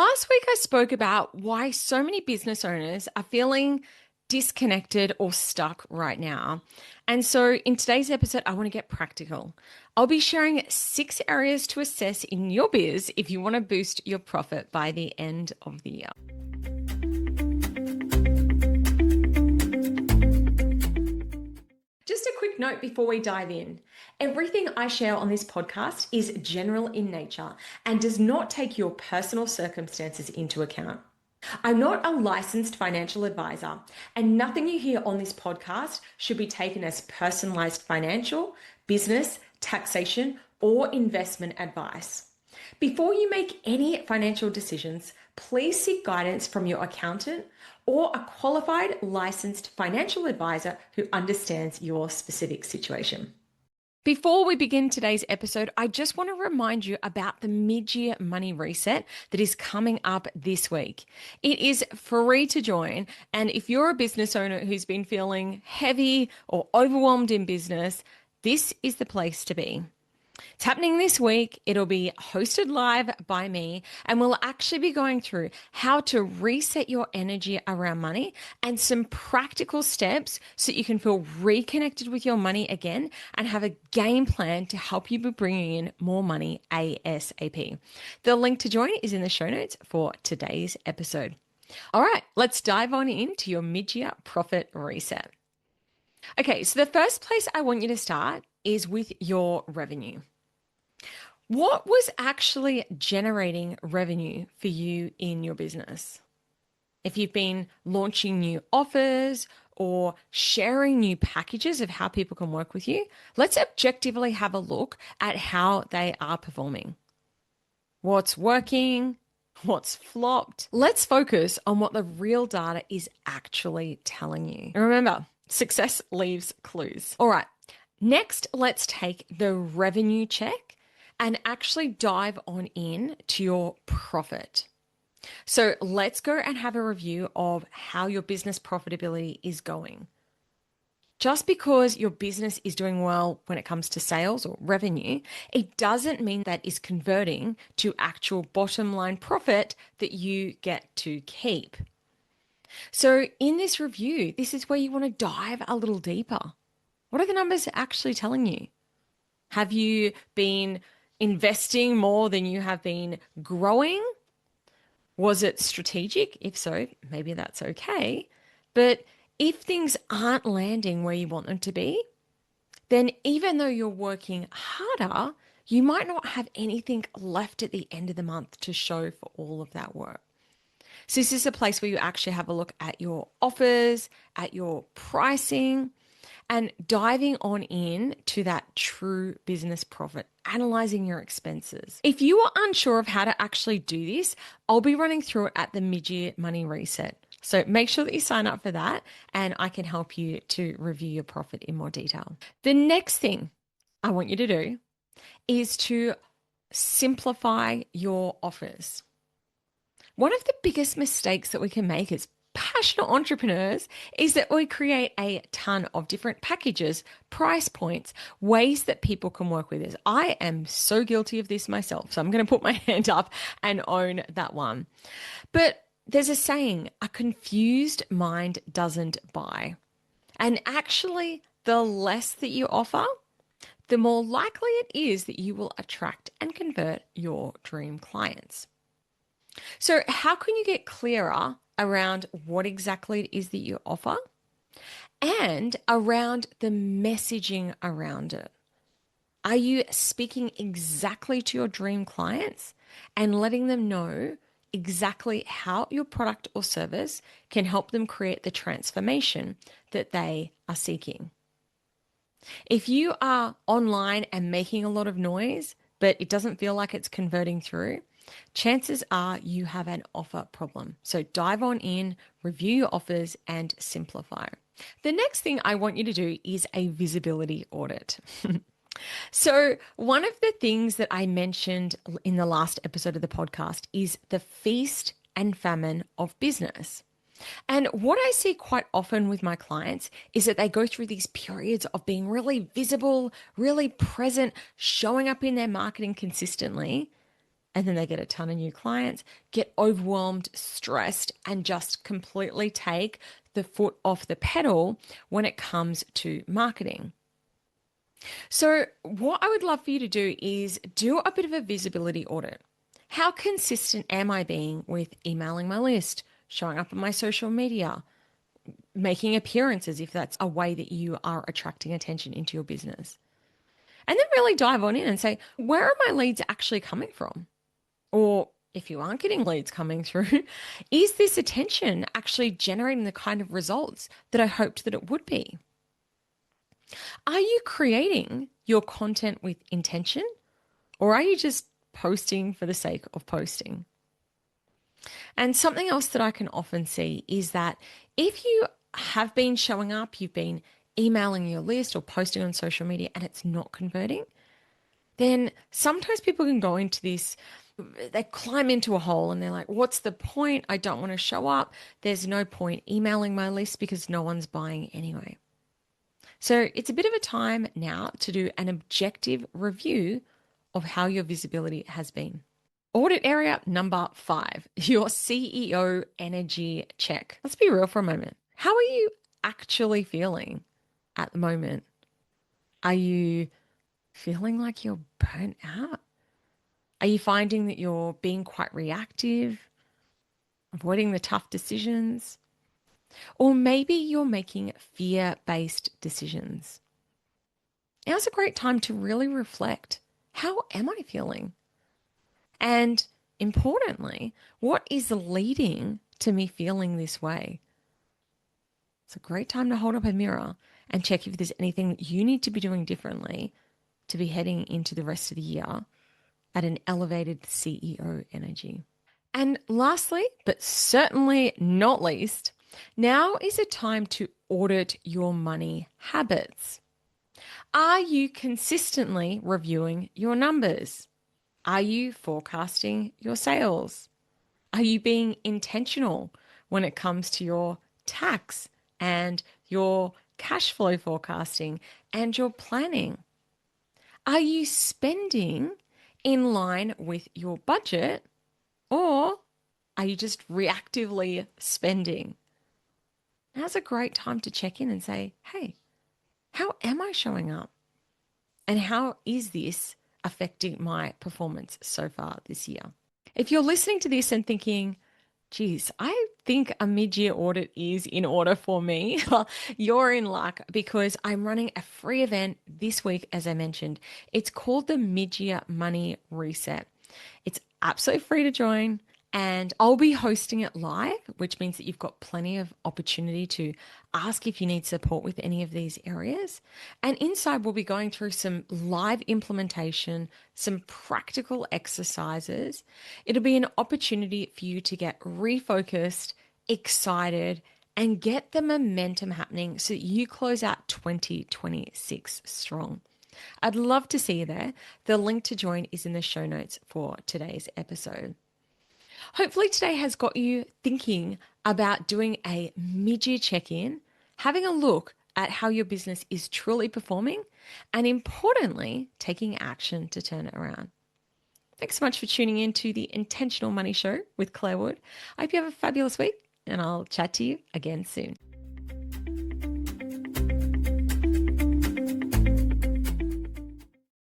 Last week, I spoke about why so many business owners are feeling disconnected or stuck right now. And so, in today's episode, I want to get practical. I'll be sharing 6 areas to assess in your biz if you want to boost your profit by the end of the year. Just a quick note before we dive in. Everything I share on this podcast is general in nature and does not take your personal circumstances into account. I'm not a licensed financial advisor, and nothing you hear on this podcast should be taken as personalized financial, business, taxation, or investment advice. Before you make any financial decisions, please seek guidance from your accountant or a qualified licensed financial advisor who understands your specific situation. Before we begin today's episode, I just want to remind you about the mid-year money reset that is coming up this week. It is free to join, and if you're a business owner who's been feeling heavy or overwhelmed in business, this is the place to be. It's happening this week. It'll be hosted live by me, and we'll actually be going through how to reset your energy around money and some practical steps so you can feel reconnected with your money again and have a game plan to help you be bringing in more money ASAP. The link to join is in the show notes for today's episode. All right, let's dive on into your mid-year profit reset. Okay, so the first place I want you to start is with your revenue. What was actually generating revenue for you in your business? If you've been launching new offers or sharing new packages of how people can work with you, let's objectively have a look at how they are performing. What's working? What's flopped? Let's focus on what the real data is actually telling you. And remember, success leaves clues. All right, next, let's take the revenue check and actually dive on in to your profit. So let's go and have a review of how your business profitability is going. Just because your business is doing well when it comes to sales or revenue, it doesn't mean that is converting to actual bottom line profit that you get to keep. So in this review, this is where you want to dive a little deeper. What are the numbers actually telling you? Have you been investing more than you have been growing? Was it strategic? If so, maybe that's okay. But if things aren't landing where you want them to be, then even though you're working harder, you might not have anything left at the end of the month to show for all of that work. So this is a place where you actually have a look at your offers, at your pricing, and diving on in to that true business profit, analyzing your expenses. If you are unsure of how to actually do this, I'll be running through it at the mid-year money reset. So make sure that you sign up for that and I can help you to review your profit in more detail. The next thing I want you to do is to simplify your offers. One of the biggest mistakes that we can make as passionate entrepreneurs is that we create a ton of different packages, price points, ways that people can work with us. I am so guilty of this myself, so I'm going to put my hand up and own that one. But there's a saying, a confused mind doesn't buy. And actually, the less that you offer, the more likely it is that you will attract and convert your dream clients. So how can you get clearer around what exactly it is that you offer and around the messaging around it? Are you speaking exactly to your dream clients and letting them know exactly how your product or service can help them create the transformation that they are seeking? If you are online and making a lot of noise, but it doesn't feel like it's converting through, chances are you have an offer problem. So dive on in, review your offers, and simplify. The next thing I want you to do is a visibility audit. So one of the things that I mentioned in the last episode of the podcast is the feast and famine of business. And what I see quite often with my clients is that they go through these periods of being really visible, really present, showing up in their marketing consistently. and then they get a ton of new clients, get overwhelmed, stressed, and just completely take the foot off the pedal when it comes to marketing. So, what I would love for you to do is do a bit of a visibility audit. How consistent am I being with emailing my list, showing up on my social media, making appearances if that's a way that you are attracting attention into your business? And then really dive on in and say, where are my leads actually coming from? Or if you aren't getting leads coming through, is this attention actually generating the kind of results that I hoped that it would be? Are you creating your content with intention, or are you just posting for the sake of posting? And something else that I can often see is that if you have been showing up, you've been emailing your list or posting on social media and it's not converting, then sometimes people can go into this, they climb into a hole and they're like, what's the point? I don't want to show up. There's no point emailing my list because no one's buying anyway. So it's a bit of a time now to do an objective review of how your visibility has been. Audit area number 5, your CEO energy check. Let's be real for a moment. How are you actually feeling at the moment? Are you feeling like you're burnt out? Are you finding that you're being quite reactive, avoiding the tough decisions? Or maybe you're making fear-based decisions. Now's a great time to really reflect. How am I feeling? And importantly, what is leading to me feeling this way? It's a great time to hold up a mirror and check if there's anything that you need to be doing differently to be heading into the rest of the year at an elevated CEO energy. And lastly, but certainly not least, now is a time to audit your money habits. Are you consistently reviewing your numbers? Are you forecasting your sales? Are you being intentional when it comes to your tax and your cash flow forecasting and your planning? Are you spending in line with your budget, or are you just reactively spending? Now's a great time to check in and say, hey, how am I showing up? And how is this affecting my performance so far this year? If you're listening to this and thinking, geez, I think a mid-year audit is in order for me, well, you're in luck because I'm running a free event this week, as I mentioned. It's called the Mid-Year Money Reset. It's absolutely free to join. And I'll be hosting it live, which means that you've got plenty of opportunity to ask if you need support with any of these areas. And inside, we'll be going through some live implementation, some practical exercises. It'll be an opportunity for you to get refocused, excited, and get the momentum happening so that you close out 2026 strong. I'd love to see you there. The link to join is in the show notes for today's episode. Hopefully today has got you thinking about doing a mid-year check-in, having a look at how your business is truly performing, and importantly, taking action to turn it around. Thanks so much for tuning in to the Intentional Money Show with Clare Wood. I hope you have a fabulous week, and I'll chat to you again soon.